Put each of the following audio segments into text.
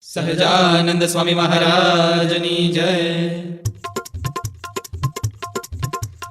સહજાનંદ સ્વામી મહારાજની જય.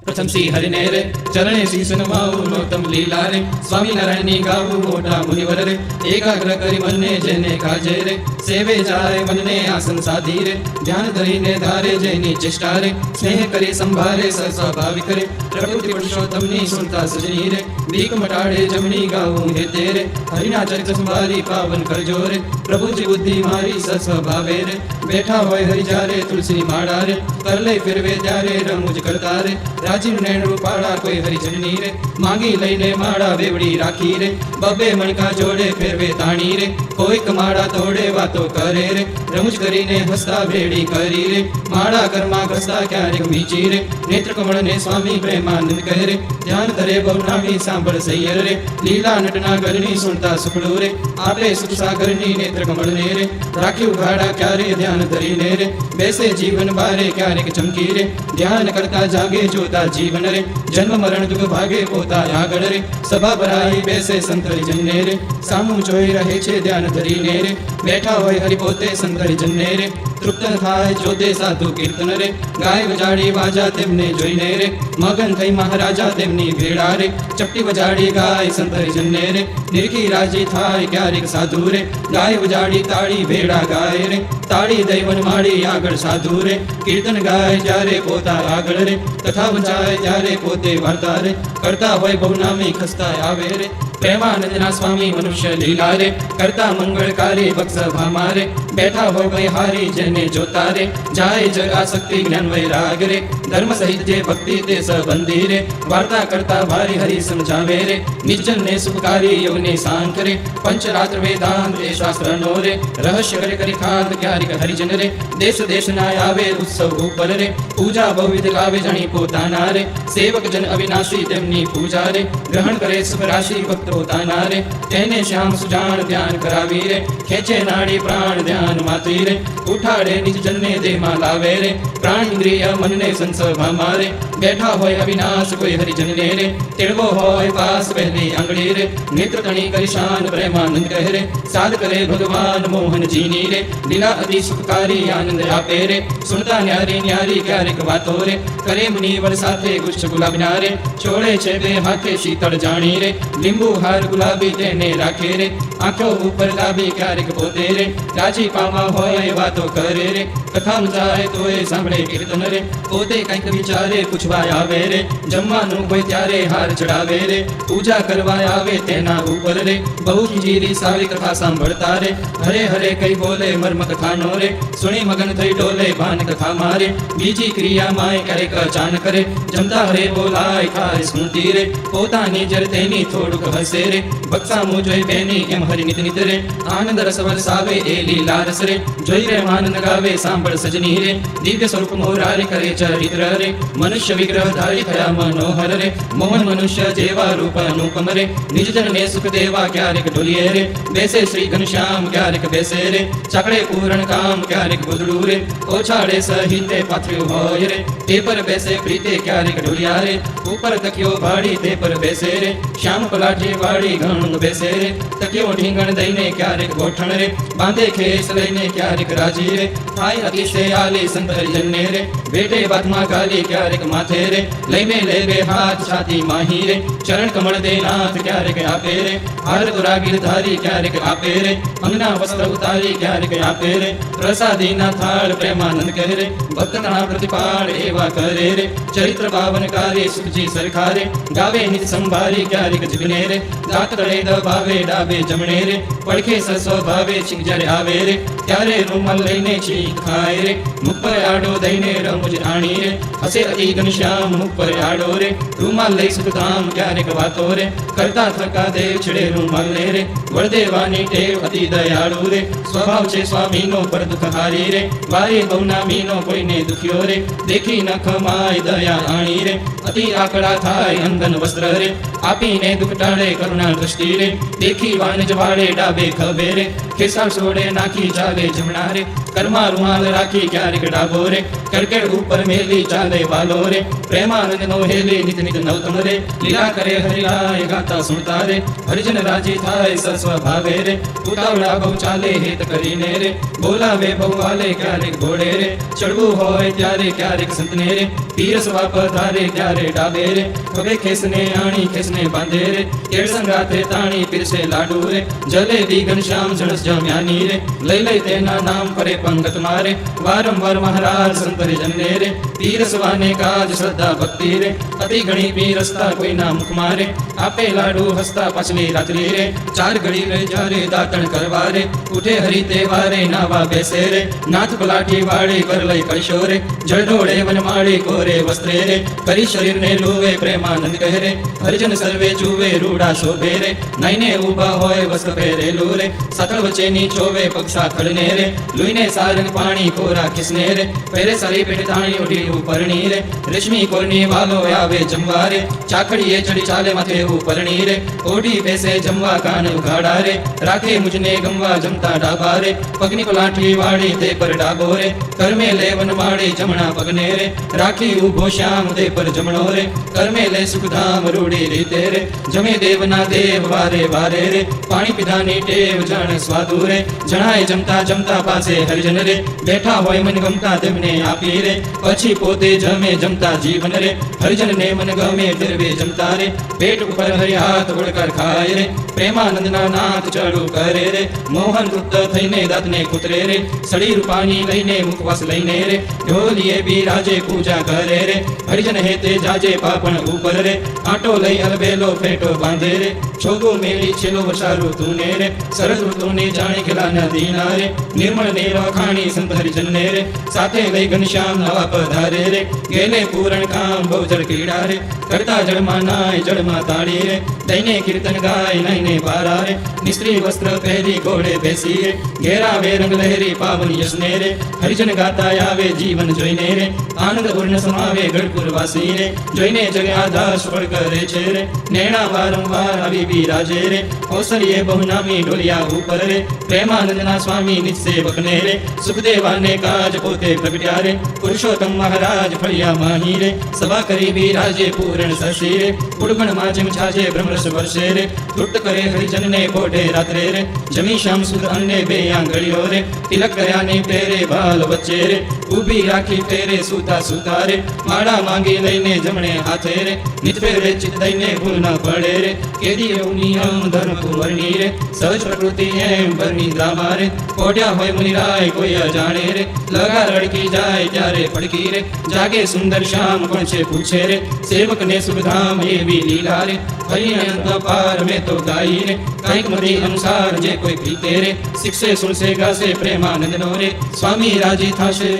પ્રથમ શ્રી હરિને રે ચરણે શીશ નમાવું નોતમ લીલા રે. સ્વામિનારાયણની ગાવું મોટા મુનિવર રે. એકાગ્ર કરી મનને જેને કાજે રે. સેવે જાય મનને આસન સાધી રે. ધ્યાન ધરીને ધારે જેની ચેષ્ટા રે. સ્નેહ કરી સંભાળે સ્વાભાવિક રે. પ્રકૃતિ પુરુષોત્તમની સુનતા સજની રે. બીક મટાડે જમણી ગાવું હે તેરે. હરિના ચરિત્ર સંભાળી પાવન કરજો રે. પ્રભુજી બુદ્ધિ મારી સ્વભાવે રે. બેઠા હોય હરિ જ્યારે તુલસી માળા રે. કરલે ફેરવે ત્યારે રમૂજ કરતા રે. રાજીવ નૈણ રૂપાળા કોઈ હરિજનની રે. માંગી લઈને માળા બેવડી રાખી રે. બબે મણકા જોડે ફેરવે તાણી રે. કોઈક માળા તોડે વાતો કરે રે. રમૂજ કરીને હસતા ભેડી કરી રે. માળા ઘરમાં ઘસતા ક્યારેક મીચી રે. નેત્ર કમળ ને સ્વામી પ્રેમાનંદ કહે રે. ધ્યાન ધરે બહુનામી સાંભળ સૈયર રે. લીલા નટના ગરની સુનતા સુખડું રે. આપે સુખ સાગરની નેત્ર કમળ ને રે. રાખ્યું ગાડા ક્યારે ધ્યાન ધરીને રે. બેસે જીવન બારે ક્યારેક ચમકી રે. ધ્યાન કરતા જાગે જોતા જીવન રે. જન્મ મરણ દુઃખ ભાગે પોતા આગળ રે. સભા ભરાઈ બેસે સંત હરિજનને રે. સામું જોઈ રહે છે ધ્યાન ધરીને રે. બેઠા હોય હરિ પોતે સંત હરિજનને રે. તૃપ્ત થાય જોતે સાધુ કીર્તન રે. ગાય વજાડી વાજા તેમને જોઈને રે. મગન થઈ મહારાજા તેમની ભેળા રે. ચપટી વજાડી ગાય સંત હરિજનને રે. નિરખી રાજી થાય ક્યારેક સાધુ રે. ગાય વજાડી તાળી ભેળા ગાય રે. તાળી દૈવન માળી આગળ સાધુ રે. કીર્તન ગાય જ્યારે પોતા આગળ રે. કથા વંચાય ત્યારે પોતે વાર્તા રે. કરતા હોય બહુનામી ખસતા આવે રે. પ્રેમાનંદના સ્વામી મનુષ્ય લીલા રે. કરતા મંગળકારી ભક્સભામાં રે. બેઠા હોય વૈહારી જેને જોતા રે. જાય જગ આસક્તિ જ્ઞાન વૈરાગ રે. ધર્મ સહિત જે ભક્તિ તે સંબંધી રે. વાર્તા કરતા ભારી હરિ સમજાવે રે. નિર્જન ને સુખકારી યોગને સાંખ રે. પંચરાત્ર વેદાંત એ શાસ્ત્રનો રે. રહસ્ય કરે કરી ખાત ક્યારેક હરિજન રે. દેશ દેશના આવે ઉત્સવ ઉપર રે. પૂજા બહુવિધ લાવે જાણી પોતાના રે. સેવક જન અવિનાશી તેમની પૂજા રે. ગ્રહણ કરે સુખ રાશિ ભક્ત પોતાના રે. તેને શ્યામ સુજાણ ધ્યાન કરાવી રે. ખેંચે નાડી પ્રાણ ધ્યાન માતી રે. ઉઠાડે નિજ જનને દેમાં લાવે રે. પ્રાણ ઇન્દ્રિય મનને સંસર્ભા મારે. બેઠા હોય અવિનાશ કોઈ હરિજનને રે. તેડવો હોય પાસ પહેલી આંગળી રે. નેત્ર તણી કરી શાન પ્રેમાનંદ કહે રે. સાદ કરે ભગવાન મોહનજીની રે. લીલા અતિ સુખકારી આનંદ આપે રે. સુનતા ન્યારી ન્યારી ક્યારેક વાતો રે. કરે મુનિવર સાથે ગુચ્છ ગુલાબના રે. છોડે છે બે હાથે શીતળ જાણી રે. લીંબુ હાર ગુલાબી તેને રાખે રે. આંખો ઉપર લાવી ક્યારેક પોતે રે. રાજી પામા હોય વાતો કરે રે. કથા જાય તો એ સાંભળે કીર્તન રે. પોતે કંઈક વિચારે પૂછવા આવે રે. જમવાનું હોય ત્યારે હાર ચડાવે રે. પૂજા કરવા આવે તેના ઉપર રે. બહુ ખીજીરી સારી કથા સાંભળતા રે. હરે હરે કઈ બોલે મર્મ કથાનો રે. સુણી મગન થઈ ડોલે ભાન કથા મારે. બીજી ક્રિયામાં ક્યારેક અચાનક રે. જમતા હરે બોલાય થાય સ્મૃતિ રે. પોતાની જર તેની થોડુંક હસે રે. બક્ષામું જોઈ બેની એમ હરિ નિત નિત રે. આનંદ રસ વરસાવે એ લીલા રસ રે. જોઈ રે માનંદ ગાવે સાંભળ સજની રે. દિવ્ય સ્વરૂપ મોરારી કરે ચરિત્ર રે. મનુષ્ય વિગ્રહ ધારી થયા મનોહર રે. મોહન મનુષ્ય જેવા રૂપ અનુપમ રે. નિજજન ને સુખ દેવા ક્યારેક ઢોલીએ રે. બેસે શ્રી ઘનશ્યામ ક્યારેક બેસે રે. ચાકડે પૂરણ કામ ક્યારેક ગોદડું રે. ઓછાડે સહિતે પાથર્યું હોય રે. તે પર બેસે પ્રીતે ક્યારેક ઢોલિયા રે. ઉપર તકિયો ભાડી તે પર બેસે રે. શ્યામ પલાઠી વાળી ઘણું બેસે રે. તકિયો ઢીંગણ દઈને ક્યારેક ગોઠણ રે. બાંધે ખેસ લઈને ક્યારેક રાજી રે. થાય અતિશય આલી સંત હરિજનને રે. વેટે બાદમાં ગાલી ક્યારેક માથે રે. લઈને લેવે હાથ છાતી માહી રે. ચરણ કમળ દે નાથ ક્યારેક આપે રે. હાર દુરાગીર ધારી ક્યારેક આપે રે. અંગના વસ્ત્ર ઉતારી ક્યારેક આપે રે. પ્રસાદીના થાળ પ્રેમાનંદ કહે રે. ભક્તના પ્રતિપાળ એવા કરે રે. ચરિત્ર પાવનકારી સુખજી સરખા રે. ગાવે નિત સંભારી ક્યારેક જીવને રે. દાંત તળે દબાવે ડાબે જમણે રે. પડખે સ્વભાવે છીંક જ્યારે આવે રે. ત્યારે રૂમાલ લઈને છીંક ખાય રે. મુખ પર આડો દઈને રમૂજ આણી રે. હસે અતિ ઘનશ્યામ મુખ પર આડો રે. રૂમાલ લઈ સુખધામ ક્યારેક વાતો રે. કરતા થકા દેવ છેડે રૂમાલ ને રે. વળદેવાની ટેવ અતિ દયાળુ રે. સ્વભાવ છે સ્વામીનો પર દુઃખ હારી રે. વારે બહુનામીનો કોઈને દુખ્યો રે. દેખી ન ખમાય દયા આણી રે. અતિ આકડા થાય અંગન વસ્ત્ર રે. આપીને દુઃખ ટાળે કરુણા દ્રષ્ટિ રે. દેખી વાન જવાડે ડાબે ખભે રે. ખેસાર સોડે નાખી ચાલે જમણા રે. કર્મા રૂમાલ રાખી ક્યારેક ડાબો રે. કરકેડ ઉપર મેલી ચાલે વાલો રે. પ્રેમાનંદ નો હેલી નિત નિત નવતમ રે. લીલા કરે હરિલાય ગાતા સુણતા રે. હરિજન રાજી થાય સસ્વ ભાવે રે. ઉતાવળા બહુ ચાલે હેત કરીને રે. બોલાવે ભવાલે ક્યારેક ઘોડે રે ચડવું હોય ત્યારે ક્યારેક સંતને રે પીરસવા પધારે ક્યારે ડાબે રે ખભે ખેસને આણી ખેસને બાંધે રે કેળ સંગાથે તાણી પીરસે લાડુ રે જલેબી ઘનશ્યામ જણસ જમ્યાની રે લઈ લઈ તેના નામ પરે પંગત મારે વારંવાર મહારાજ સંતરે જમને રે પીરસવાને કાજ શ્રદ્ધા ભક્તિ રે અતિ ઘણી પીરસતા કોઈના મુખ મારે આપે લાડુ હસતા પાછલી રાત્રિ રે ચાર ઘડી રે જ્યારે દાતણ કરવા રે ઉઠે હરી તે વારે નાવા બેસે રે નાથ પલાઠી વાળી કર લઈ કળશો રે જળઢોળે વનમાળી કોરે વસ્ત્રે રે કરી શરીરને લોવે પ્રેમાનંદ કહે રે હરિજન સર્વે જુએ રૂડા શોભે રે નાઈને ઊભા હોય વસ્ત્ર પહેરેલું રે સાતળ વચ્ચેની ચોવે પક્ષા ખડને રે લુઈને સારંગ પાણી કોરા ખિસને રે પહેરે સારી પેટ તાણી ઉઠી ઉપરણી રે રેશમી કોરની વાલો આવે જમવા રે ચાકડીએ ચડી ચાલે માથે ઉપરણી રે ઓઢી બેસે જમવા કાન ઉઘાડા રે રાખે મુજને ગમવા જમતા ડાબા રે પગની પલાઠી વાળી તે પર ડાબો રે કરમે લે વનમાળી જમણા પગને રે રાખી ઉભો શ્યામ તે પર જમણો રે કરમે લે સુખધામ રૂડી રીતે રે જમે દેવના દેવ વારે વારે રે પાણી પીધાની ટેવ જાણ સ્વાદુ રે જણાય જમતા જમતા પાસે હરિજન રે બેઠા હોય મન ગમતા તેમને આપી રે પછી પોતે જમે જમતા જીવન રે હરિજન ને મન ગમે ફેરવે જમતા રે પેટ ઉપર હરિ હાથ ઓળકાર ખાય રે પ્રેમાનંદ ના નાથ ચડુ કરે રે મોહન તૃપ્ત થઈને દાંતને કૂતરે રે સડી રૂપાની લઈને મુખવાસ લઈને રે ઢોલીએ બિરાજે પૂજા કરે રે હરિજન હેતે જાજે પાપણ ઉપર રે આટો લઈ અલબેલો ફેટો બાંધે રે છોગો મેલી છેલો વસારું તુને રે સરસ ઋતુની જાણે ખેલા નદી ના રે નિર્મળ ને વખાણી સંત હરિજન ને રે સાથે લઈ ઘનશ્યામ નવા પધારે રે ગેલે પૂરણ કામ બહુ જળ કીડા રે કરતા જળમાં નાય જળમાં તાળી રે દઈને કીર્તન ગાય નાઈને પારા રે નિસ્ત્રી વસ્ત્ર પહેરી ઘોડે બેસી રે ઘેરાવે રંગ લહેરી પાવન યશને રે હરિજન ગાતા આવે જીવન જોઈને રે આનંદ પૂર્ણ સમાવે ગઢપુર વાસી રે જોઈને જગે આધાર સફળ કરે છે રે નેણા વારંવાર આવી બિરાજે રે કૌશલ્યે બહુનામી ઢોલિયા ઉપર રે પ્રેમાનંદના સ્વામી નિજ સેવકને રે સુખદેવાને કાજ પોતે પ્રગટ્યા રે પુરુષોત્તમ મહારાજ ફળિયા માહી રે સભા કરી બિરાજે પૂરણ સસી રે ઉડગણ માં જેમ છાજે બ્રહ્મરસ વર્ષે રે તૃપ્ત કરે હરિજન ને કોઢે રાત્રે રે જમી શ્યામ સુદ અન્ને બે આંગળીઓ રે તિલક કર્યા ને પેરે ભાલ વચ્ચે રે ઊભી રાખી ફેરે સૂતા સૂતા રે માળા માંગી લઈને જમણે હાથે રે નિત ફેરે ચિત દઈને ભૂલ ન પડે રે કેદી એવું નિયમ ધર્મ કુંવરની રે સહજ પ્રકૃતિ એમ ભરની દ્રામા રે કોઢ્યા હોય મુનિરાય કોઈ અજાણે રે લગા રડકી જાય ત્યારે પડકી રે જાગે સુંદર શ્યામ કોણ છે પૂછે રે સેવક ને સુખધામ એવી લીલા રે હરિ અનંત પાર મેં તો ગાઈ રે કાંઈક મરી અનુસાર જે કોઈ પ્રીતે રે શિક્ષે સુરસે ગાશે પ્રેમાનંદ નો રે સ્વામી રાજી થાશે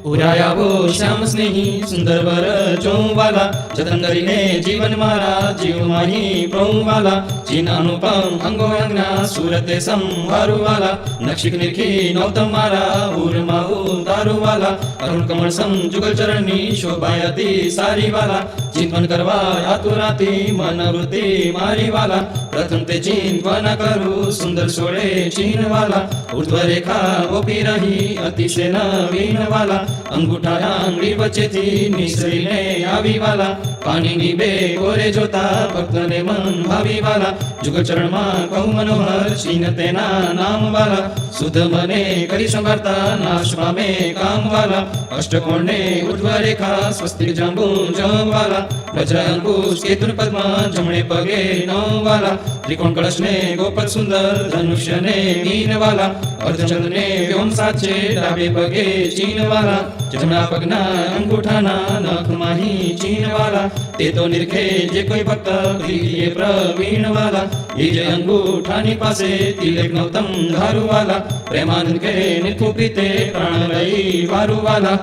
ઉરાયાવો શ્યામ સ્નેહી સુંદર વર ચોવાલા જતન કરીને જીવન મારા જીવ માહી પ્રોવાલા જીન અનુપમ અંગો અંગના સુરતે સંવારુવાલા નક્ષિક નિરખી નૌતમ મારા ઉરમાં ઉતારુવાલા અરુણ કમળ સમ જુગલ ચરણની શોભાયતી સારી વાલા ચિંતન કરવા આતુરાતી મનવૃત્તિ મારી વાલા પ્રથમ તે ચિંતન કરું સુંદર સોળે ચીન વાલા ઉર્ધ્વ રેખા ઓપી રહી અતિશય નવીન વાલા અંગૂઠા આંગળી વચ્ચેથી નિસરીને આવી વાલા પાણીની બે કોરે જોતા ભક્તને મન ભાવી વાલા જુગલ ચરણમાં કહું મનોહર ચીન તેના નામ વાલા શુદ્ધ મને કરી સંભાળતા નાશ પામે કામ વાલા અષ્ટકોણને ઉર્ધ્વ રેખા સ્વસ્તિક જાંબુ જમ વાલા વજ્ર અંકુશ કેતુર પદ્મા જમણે પગે નવ વાલા ત્રિકોણ કળશને ગોપદ સુંદર ધનુષ્યને મીન વાલા અર્ધચંદ્રને વ્યોમ સાચે ડાબે પગે ચીન વાલા જમણા પગના અંગૂઠાના નખ માહી ચીન વાલા તે તો નિરખે જે કોઈ ભક્ત પ્રિય પ્રવીણ વાલા એ જે અંગૂઠાની પાસે તિલક નૌતમ ધારુ વાલા પ્રેમાનંદ કે નિર્ખુ પ્રીતે પ્રાણ લઈ વારુ વાલા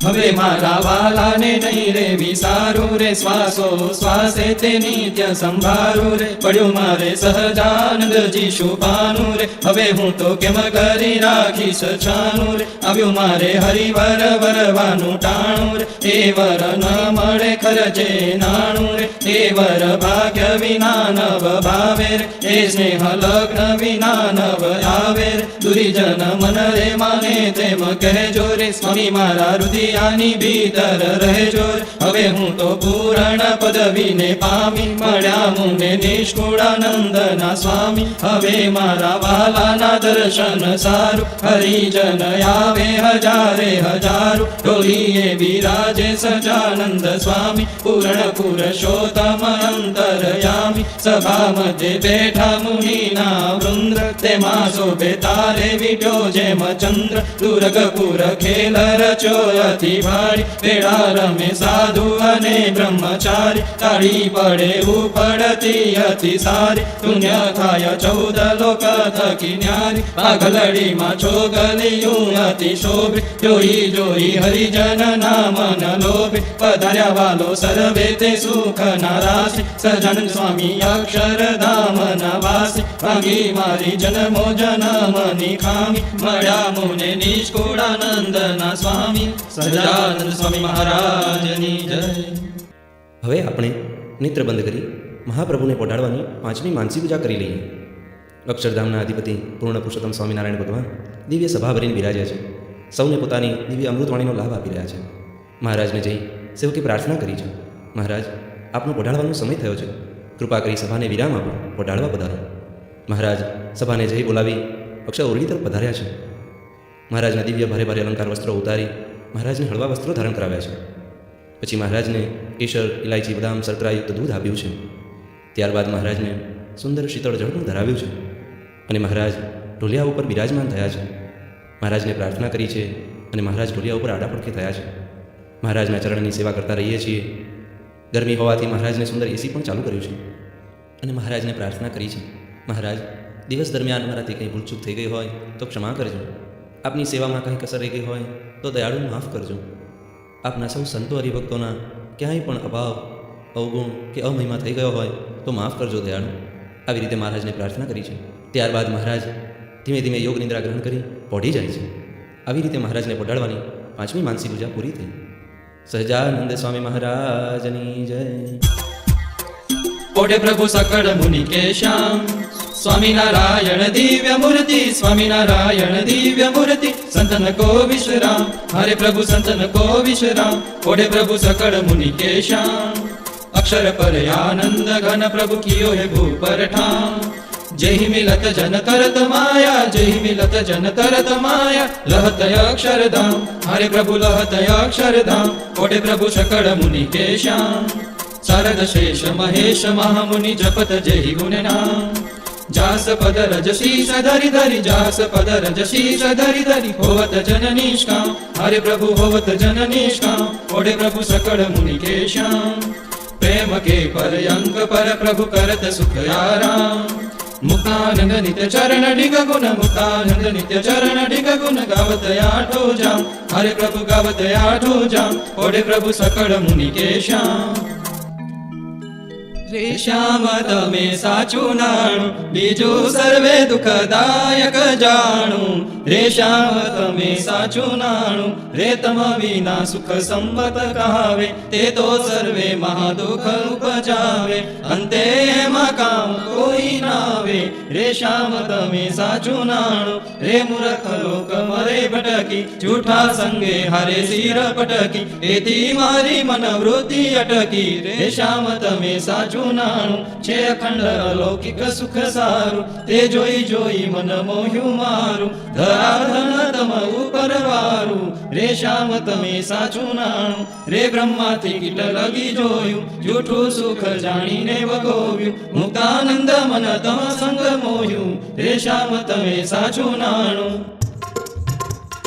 હવે મારા વાલાને નહીં રે વિસારું રે શ્વાસો શ્વાસે તે નિત્ય સંભારું રે પડ્યું મારે સહજાનંદજી શુભાનું રે હવે હું તો કેમ કરી રાખીશ છાનું રે આવ્યું મારે હરિવર વરવાનું ટાણું રે એ વર ન મળે ખરચે નાણું રે એ વર ભાગ્ય વિના નવ ભાવે રે એ સ્નેહ લગ્ન વિના નવ આવે રે દુરીજન મન રે માને તેમ કહેજો રે સ્વામી મારા રુદિયાની ભીતર રહેજો રે હવે હું તો પૂર્ણ પદવીને પામી મળ્યા મુને નિષ્કુળાનંદના સ્વામી હવે મારા વાલાના દર્શન સારું હરિજન આવે હજારે હજારો ડોલીએ વિરાજે સજાનંદ સ્વામી પૂર્ણ પુરુષોત્તમ અંતરયામી સભા મધ્ય બેઠા મુનિના વૃંદ તેમાં શોભે તારે વિટ્યો જેમ ચંદ્ર દુર્ગપુર ખેલ રચ્યો અતિ ભારી વેળા રમે સાધુ અને બ્રહ્મચારી તાળી પડે ઉપડતી અતિ સારી પુણ્ય થાય 14 લોક થકી ન્યારી પાઘલડીમાં છોગલિયું અતિ શોભે જોઈ જોઈ હરિજન નામન લોભે પધાર્યા વાલો સર્વે તે સુખ નારાશી સજન સ્વામી અક્ષરધામ નવાસી ભાગી મારી જન્મો જન્મની ખામી મળ્યા મુને નિષ્કુળાનંદના સ્વામી સહજાનંદ સ્વામી મહારાજની જય. હવે આપણે નેત્ર બંધ કરી મહાપ્રભુને પોઢાડવાની 5મી માનસી પૂજા કરી લઈએ. અક્ષરધામના અધિપતિ પૂર્ણ પુરુષોત્તમ સ્વામિનારાયણ ભગવાન દિવ્ય સભા ભરીને બિરાજ્યા છે. સૌને પોતાની દિવ્ય અમૃતવાણીનો લાભ આપી રહ્યા છે. મહારાજને જઈ સેવકે પ્રાર્થના કરી છે, મહારાજ આપનો પોઢાડવાનો સમય થયો છે, કૃપા કરી સભાને વિરામ આપો, પોઢાડવા પધારો. મહારાજ સભાને જઈ બોલાવી અક્ષર ઓરડી તરફ પધાર્યા છે. મહારાજના દિવ્ય ભારે ભારે અલંકાર વસ્ત્રો ઉતારી મહારાજને હળવા વસ્ત્રો ધારણ કરાવ્યા છે. પછી મહારાજને કેસર, ઇલાયચી, બદામ, શર્કરાયુક્ત દૂધ આપ્યું છે. ત્યારબાદ મહારાજને સુંદર શીતળ જળ પણ ધરાવ્યું છે અને મહારાજ ઢોલિયા ઉપર બિરાજમાન થયા છે. મહારાજને પ્રાર્થના કરી છે અને મહારાજ ઢોલિયા ઉપર આડા પડખે થયા છે. મહારાજના ચરણની સેવા કરતા રહીએ છીએ. ગરમી હોવાથી મહારાજને સુંદર એસી પણ ચાલુ કર્યું છે અને મહારાજને પ્રાર્થના કરી છે, મહારાજ દિવસ દરમિયાન મારાથી કંઈ ભૂલચૂક થઈ ગઈ હોય તો ક્ષમા કરજો. આપની સેવામાં કંઈ કસર રહી ગઈ હોય તો દયાળુ માફ કરજો. આપના સૌ સંતો હરિભક્તોના ક્યાંય પણ અભાવ, અવગુણ કે અમહિમા થઈ ગયો હોય તો માફ કરજો દયાળુ. આવી રીતે મહારાજને પ્રાર્થના કરી છે. ત્યારબાદ મહારાજ ધીમે ધીમે યોગ નિદ્રા ગ્રહણ કરી પોઢી જાય છે. આવી રીતે મહારાજને પોઢાડવાની 5મી માનસી પૂજા પૂરી થઈ. સહજાનંદ સ્વામી મહારાજની જય. પોઢે પ્રભુ સકળ મુનિ કે શ્યામ સ્વામિનારાયણ દિવ્ય મૂર્તિ, સ્વામિનારાયણ દિવ્ય મૂર્તિ, સંતન કો વિશ્રામ, હરે પ્રભુ સંતન કો વિશ્રામ. પોઢે પ્રભુ સકળ મુનિ કે શ્યામ અક્ષર પર આનંદ ઘન પ્રભુ કિયો હે ભૂપર ઠામ. જય મિલત જન તરત માયા, જય મિલત જન તરત માયા, લહત અક્ષરધામ, હરે પ્રભુ લહત અક્ષરધામ. પોઢે પ્રભુ સકળ મુનિ કે શ્યામ શારદ શેષ મહેશ મહામુનિ જપત જય ગુણ નામ. જાસ પદ રજ શીશ ધરી ધરી, જાસ પદ રજ શીશ ધરી ધરી, હોવત જન નિષ્કામ, હરે પ્રભુ હોવત જન નિષ્કામ. પોઢે પ્રભુ સકળ મુનિ કે શ્યામ પ્રેમ કે પરયંક પર પ્રભુ કરત સુખ આરામ. મુક્તાનંદ નિત્ય ચરણ ડિગ ગુણ, મુક્તાનંદ નિત્ય ચરણ ડિગ ગુણ, ગાવત આઠો જામ, હરે પ્રભુ ગાવત આઠો જામ. પોઢે પ્રભુ સકળ મુનિ કે શ્યામ રે શ્યામ તમે સાચું નાણું, બીજું સર્વે દુઃખદાયક જાણું. રે શ્યામ તમે સાચું નાણું, રે તમ વિના સુખ સંપત કહાવે, તે તો સર્વે મહાદુઃખ ઉપજાવે, અંતે એમાં કામ કોઈ નાવે. રે શ્યામ તમે સાચું નાણું, રે મૂર્ખ લોક મરે ભટકી, જૂઠા સંગે હારે શિર પટકી, એથી મારી મનવૃત્તિ અટકી. રે શ્યામ તમે સાચું નાણું, છે અખંડ અલૌકિક સુખ સારું, તે જોઈ જોઈ મન મોહ્યું મારું, ધરાધન તમ ઉપર વારું. રે શ્યામ તમે સાચું નાણું, રે બ્રહ્માથી કીટ લગી જોયું, જૂઠું સુખ જાણીને વગોવ્યું, મુક્તાનંદ મન તમ સંગ મોહ્યું. રે શ્યામ તમે સાચું નાણું.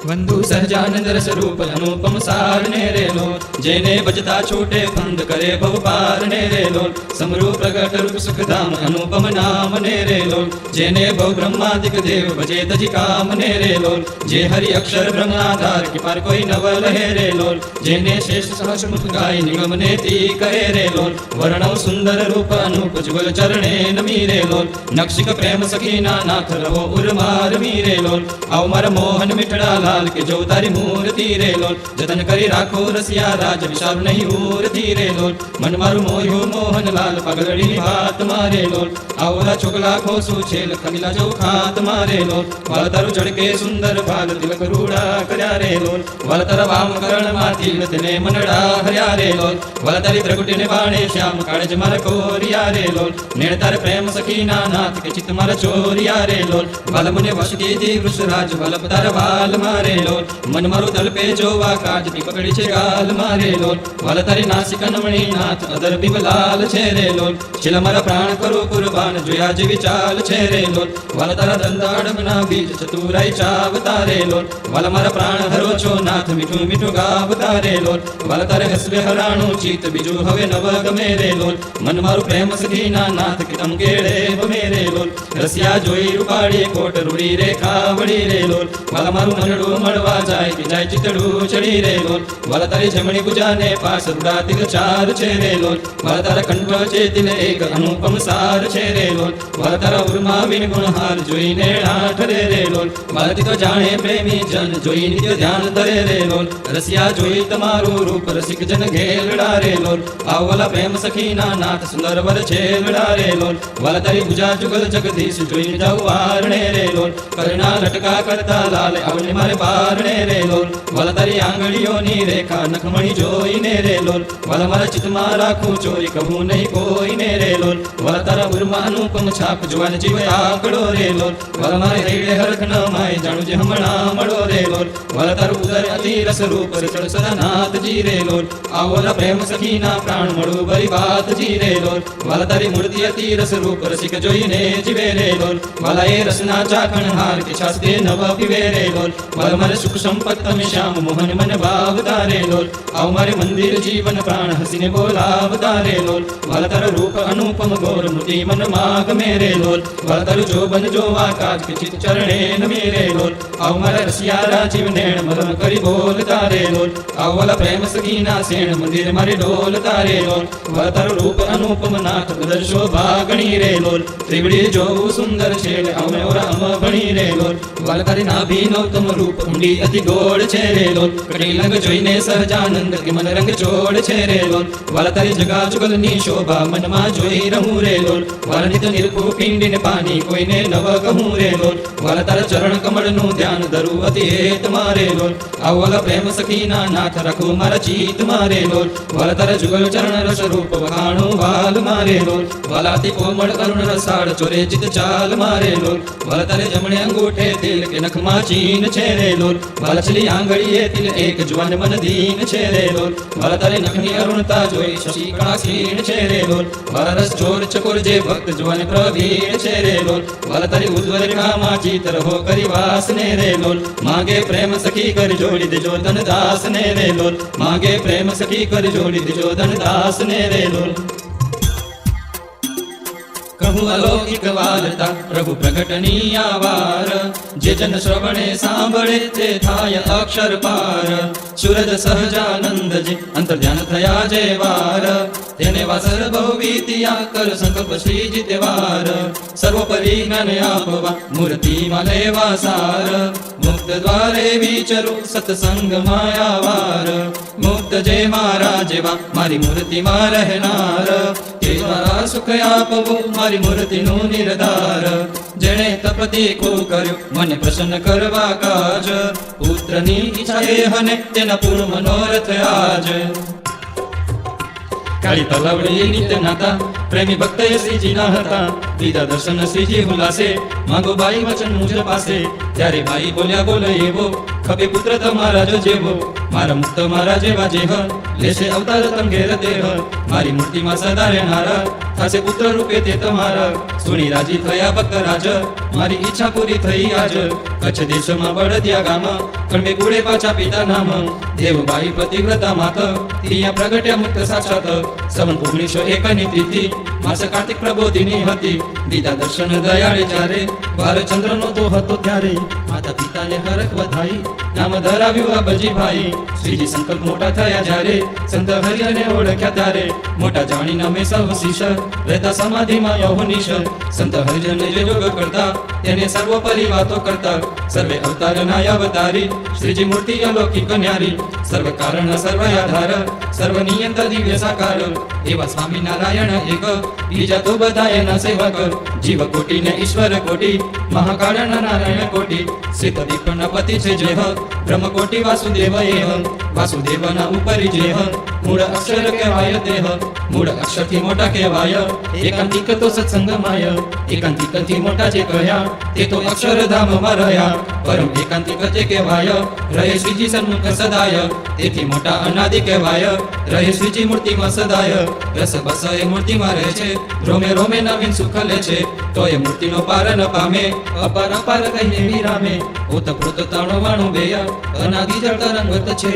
વંદુ સહજાનંદ રસ રૂપ અનુપમ સાર ને રેલો, જેને બજતા છૂટે ફંદ કરે ભવ પાર ને રેલો. સમરૂ પ્રગટ રૂપ સુખધામ અનુપમ નામ ને રેલો, જેને ભવ બ્રહ્માદિક દેવ ભજે તજી કામ ને રેલો. જે હરિ અક્ષર બ્રહ્માધાર કે પાર કોઈ નવ લહે રેલો, જેને શ્રેષ્ઠ સહસ્રમુખ ગાય નિગમ ને તી કહે રેલો. વર્ણવ સુંદર રૂપ અનુપ જુગલ ચરણે નમી રેલો, નક્ષિક પ્રેમ સખીના નાથ રહો ઉર્માર મી રેલો. આવ માર મોહન મીઠડા લાલ કે જો તારી મૂર્તિ રે લોલ જતન કરી રાખો રસિયા રાજ વિશાલ નહીં ઉરતી રે લોલ મન મારું મોહ્યો મોહનલાલ પગલડીની વાત મારે લોલ આવલા છોકલા ખોસું છેલ ખમીલા જો ખાત મારે લોલ વાલ તારું ઝડકે સુંદર ભાલ તિલક રૂડા કર્યા રે લોલ વાલ તારા વામ કરણ માં તિલ તેને મનડા હર્યા રે લોલ વાલ તારી પ્રગટીને બાણે શ્યામ કાળજ માર કોરિયા રે લોલ નેણ તારે પ્રેમ સખીના નાથ કે ચિત્ત માર ચોરિયા રે લોલ વાલ મને વશ કીધી વૃષરાજ વાલ તાર વાલ મારે લોલ મન મારું તલપે જોવા કાજની પકડી છે ગાલ મારે લોલ વાલ તારી નાસિક નમણી નાથ અદર બિમલાલ છે રે લોલ છેલ્લા મારા પ્રાણ કરો કુરબાન જોયા જેવી ચાલ છે રે લોલ વાલ તારા દંદાડમના બીજ ચતુરાઈ ચાવતા રે લોલ વાલ મારા પ્રાણ હરો છો નાથ મીઠું મીઠું ગાવતા રે લોલ વાલ તારે હસવે હરાણું ચિત્ત બીજું હવે નવ ગમે રે લોલ મન મારું પ્રેમ સખીના નાથ કે તમ કેળે બમે રે લોલ રસિયા જોઈ રૂપાળી કોટ રૂડી રે ખાવડી રે લોલ વાલ મારું મનડું મળવા જાય કે જાય ચિતડું ચડી રે લોલ વાલ તારી જમણી પૂજાને પાસ રૂડા તિલ ચાર છે રે લોલ વાલ તારા કંઠ છે તિલ એક અનુપમ સાર છે રે લોલ વાલ તારા ઉર્મા વિન ગુણહાર જોઈને આઠ રે લોલ વાલથી તો જાણે પ્રેમી જન જોઈ નિત્ય ધ્યાન ધરે રે લોલ રસિયા જોઈ તમારું રૂપ રસિક જન ઘેલડા રે લોલ આવલા પ્રેમ સખીના નાથ સુંદર વર છેલડા રે લોલ વાલ તારી પૂજા જુગલ જગદીશ જોઈને જાઉ વારણે રે લોલ કરના લટકા કરતા લાલ આવને મારે બારણે રે લોલ વાલ તારી આંગળીઓની રેખા નખમણી જોઈને રે લોલ વાલ મારા ચિત્તમાં રાખું ચોરી કહું નહીં કોઈને રે લોલ વાલ તારા ઉર્માનું પમ છાપ જોવાને જીવ આકડો રે લોલ વાલ મારે હૈડે હરખ ન માય જાણું જે હમણાં મળો રે લોલ વાલ તારું ઉદર અતિ રસ રૂપ રસળ સદાનાથજી રે લોલ આવલા પ્રેમ સખીના પ્રાણ મળું બરી વાતજી રે લોલ વાલ તારી મૂર્તિ અતિ રસ રૂપ રસિક જોઈને જીવે રે લોલ વાલા એ રસના ચાખણ હાર કે શાસ્તે નવ પીવે રે લોલ વાલ મારે સુખ સંપત તમે શ્યામ મોહન મન ભાવતા રે લોલ આવ મારે મંદિર જીવન પ્રાણ હસીને બોલાવતા રે લોલ વાલ તારું રૂપ અનુપમ ગૌર મૂર્તિ મન માગ મેરે લોલ વાલ તારું જોબન જોવા કાજ કે ચિત ચરણે નમે રે લોલ આવ મારા રસિયા રાજીવ નેણ મરમ કરી બોલતા રે લોલ આવલા પ્રેમ સખીના સેણ મંદિર મારે ડોલતા રે લોલ વાલ તારું રૂપ અનુપમ નાથ બદર શોભા ગણી રે લોલ ત્રિવડી જોવું સુંદર છે અમે ઓરા અમ ભણી રે લોલ વાલ તારી નાભી નૌતમ રૂપ ઊંડી અતિ ગોળ છે રે લોલ કડી લંગ જોઈને સહજાનંદ કે મન રંગ ચોડ છે રે લોલ વાલ તારી જગા જુગલની શોભા મનમાં જોઈ રહું રે લોલ વાલ નિત નિરખું પિંડીને પાણી કોઈને નવ કહું રે લોલ વાલ તારા ચરણ કમળનું ધ્યાન ધરું અતિ હેત મારે લોલ આવલા પ્રેમ સખીના નાથ રાખું મારા ચિત્ત મારે લોલ વાલ તારા જુગલ ચરણ રસ રૂપ વખાણું વાલ મારે લોલ વાલાથી કોમળ કરુણ રસાળ ચોરે ચિત ચાલ મારે લોલ વાલ તારે જમણે અંગૂઠે તિલ કે નખમાં ચીન છે રે લોલ વાલ છલી આંગળીએ તિલ એક જુવાન મન દીન છે રે લોલ વાલ તારે નખની અરુણતા જોઈ શશી કણા ક્ષીણ છે રે લોલ વાલ રસ ચોર ચકોર જે ભક્ત જુવાન પ્રવીણ છે રે લોલ વાલ તારી ઉદ્વર રેખામાં ચિત રહો કરી વાસને રે લોલ માગે પ્રેમ સખી કરી જોડી દેજો ધન દાસ ને રે લોલ માગે પ્રેમ સખી કરી જોડી દેજો ધન દાસ ને રે લોલ કહું અલૌકિક વાર્તા પ્રભુ પ્રગટની આવાર જે જન શ્રવણે સાંભળે તે થાય અક્ષર પાર સુરજ સહજાનંદ જે અંતર ધ્યાન થયા જે વાર તેને વાસર બહુ વીત્યા કર સંકલ્પ શ્રીજી તે વાર સર્વોપરી જ્ઞાન આપવા મૂર્તિમાં લેવા સાર મુક્ત દ્વારે વિચરું સત્સંગ માયાવાર મુક્ત જે મારા જેવા મારી મૂર્તિમાં રહેનાર તે દ્વારા સુખ આપવું મારી મૂર્તિનું નિર્ધાર જેણે તપતિ કો કર્યું મને પ્રસન્ન કરવા કાજ પુત્રની ઈચ્છા એ હને તેના પૂર્ણ મનોરથ આજ કાળી તલવડી નિત્ય નાતા પ્રેમી ભક્ત એ શ્રીજી ના હતા દીધા દર્શન શ્રીજી હુલાસે માંગો બાઈ વચન મુજ પાસે ત્યારે બાઈ બોલ્યા બોલે એવો ખપે પુત્ર તમારા જો જેવો મારા મુક્ત મારા જેવા જેહ લેશે અવતાર તમ ઘેર દેહ મારી મૂર્તિમાં સદા રહેનારા થશે પુત્ર રૂપે તે તમારા સુણી રાજી થયા ભક્ત રાજ મારી ઈચ્છા પૂરી થઈ આજ કચ્છ દેશમાં બળદિયા ગામ કણમે કુળે પાછા પિતા નામ દેવબાઈ પતિવ્રતા માત ત્યાં પ્રગટ્યા મુક્ત સાક્ષાત સવન 1901 ની તિથિ માસ કાર્તિક પ્રબોધિની હતી દીધા દર્શન દયાળે જ્યારે બાલચંદ્ર નો તો હતો ત્યારે માતા પિતાને હરખ વધાઈ નામ ધરાવ્યું આ બજીભાઈ શ્રીજી સંકલ્પ મોટા થયા જ્યારે સંત હરિને ઓળખ્યા ત્યારે મોટા જાણીને અમે સૌ શિષ્ય રહેતા સમાધિમાં યહોનિશ સંત હરિજન જે જોગ કરતા તેને સર્વોપરી વાતો કરતા સર્વે અવતારના અવતારી શ્રીજી મૂર્તિ અલૌકિક ન્યારી સર્વ કારણ સર્વ આધાર સર્વ નિયંત દિવ્ય સાકાર એવા સ્વામિનારાયણ એક બીજા તો બધા એના સેવક જીવ કોટી ને ઈશ્વર કોટી મહાકાળ નારાયણ કોટી શ્રીત દીપના પતિ છે જેહ બ્રહ્મ કોટી વાસુદેવ એહ વાસુદેવના ઉપરી જેહ મૂળ અક્ષર કહેવાય દેહ મૂળ અક્ષર થી મોટા કહેવાય એકાંતિક તો સત્સંગમાય એકાંતિક થી મોટા જે કહ્યા તે તો અક્ષરધામમાં રહ્યા પરમ એકાંતિક જે કહેવાય રહે શ્રીજી સન્મુખ સદાય તેથી મોટા અનાદિ કહેવાય રહે શ્રીજી મૂર્તિમાં સદાય રસ બસ એ મૂર્તિમાં રહે છે રોમે રોમે નવીન સુખ લે છે તો એ મૂર્તિનો પાર ન પામે અપાર અપાર કહીને વિરામે ઓતપ્રોત તાણો વાણો બેય અનાદિ જળ તરંગત છે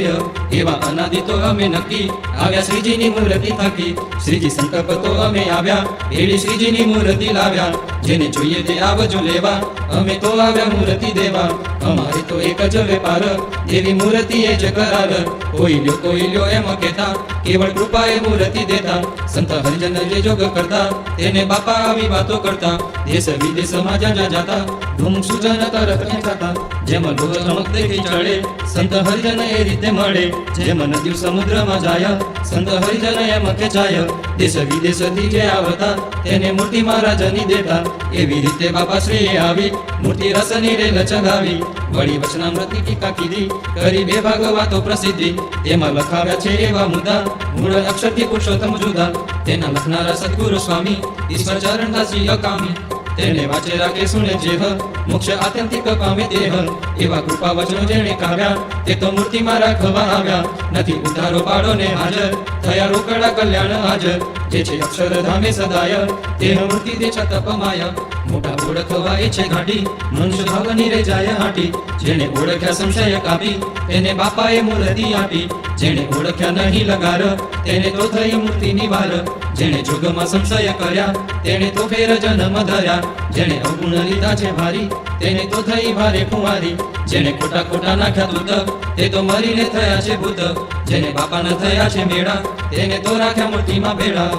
એવા અનાદિ તો અમે નક્કી આવ્યા શ્રીજીની મૂર્તિ થાકી શ્રીજી સંકલ્પ તો અમે આવ્યા એડી શ્રીજીની મૂર્તિ લાવ્યા જેને જોઈએ તે આવજો લેવા અમે તો આવ્યા મૂર્તિ દેવા અમારે તો એક જ વેપાર દેવી મૂર્તિ એ જ કરાર કોઈ લ્યો એમ કહેતા કેવળ કૃપા એ મૂર્તિ દેતા સંત હરિજન જે જોગ કરતા તેને બાપા આવી વાતો કરતા દેશ વિદેશમાં જ્યાં જાતા ધૂમ સુજન તરત જાતા જેમ લોક ચમક દેખી ચડે સંત હરિજન એ રીતે મળે જેમ નદી સમુદ્રમાં જાય સંત હરિજન એમ ખેંચાય દેશ વિદેશથી જે આવતા તેને મૂર્તિ મહારાજની દેતા એવી રીતે બાપા શ્રી આવી મૂર્તિ રસની રેલ ચગાવી વળી વચનામૃતની ટીકા કીધી કરી બે ભાગવાતો પ્રસિદ્ધિ તેમાં લખાવ્યા છે એવા મુદ્દા મૂળ અક્ષરથી પુરુષોત્તમ જુદા તેના લખનારા સદગુરુ સ્વામી ઈશ્વર ચરણદાસજી અકામી તેને વાંચે રાખે સુને જેહ મોક્ષ આત્યંતિક પામે દેહ એવા કૃપા વચનો જેણે કાવ્યા તે તો મૂર્તિમાં રાખવા આવ્યા નથી ઉધારો પાડો ને હાજર થયા રોકડા કલ્યાણ હાજર જે છે અક્ષરધામે સદાય તે મૂર્તિ દે છતપમાય મોટા ઓળખવા એ છે ઘાટી મનુષ્ય ભાવની રે જાય હાટી જેને ઓળખ્યા સંશય કાપી તેને બાપાએ મૂર્તિ આપી જેને ઓળખ્યા નહીં લગાર તેને તો થઈ મૂર્તિની વાર જેને જોગમાં સંશય કર્યા તેને તો ફેર જન્મ ધર્યા જેને અવગુણ લીધા છે ભારી તેને તો થઈ ભારે કુંવારી જેને ખોટા ખોટા નાખ્યા દૂત તે તો મરીને થયા છે ભૂત જેને બાપાના થયા છે મેળા તેને તો રાખ્યા મૂર્તિમાં બેડા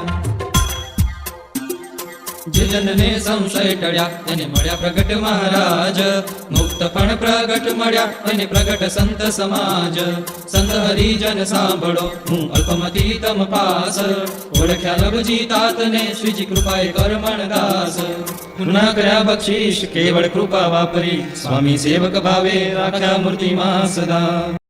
જે જનને સંશય ટળ્યા તેને મળ્યા પ્રગટ મહારાજ મુક્ત પણ પ્રગટ મળ્યા એને પ્રગટ સંત સમાજ સંત હરિજન સાંભળો હું અલ્પમતી તમ પાસ ઓળખ્યા લવજી તાતને શ્રીજી કૃપાએ કર્મણ દાસ પુના કર્યા બક્ષીશ કેવળ કૃપા વાપરી સ્વામી સેવક ભાવે રાખ્યા મૂર્તિમાં સદા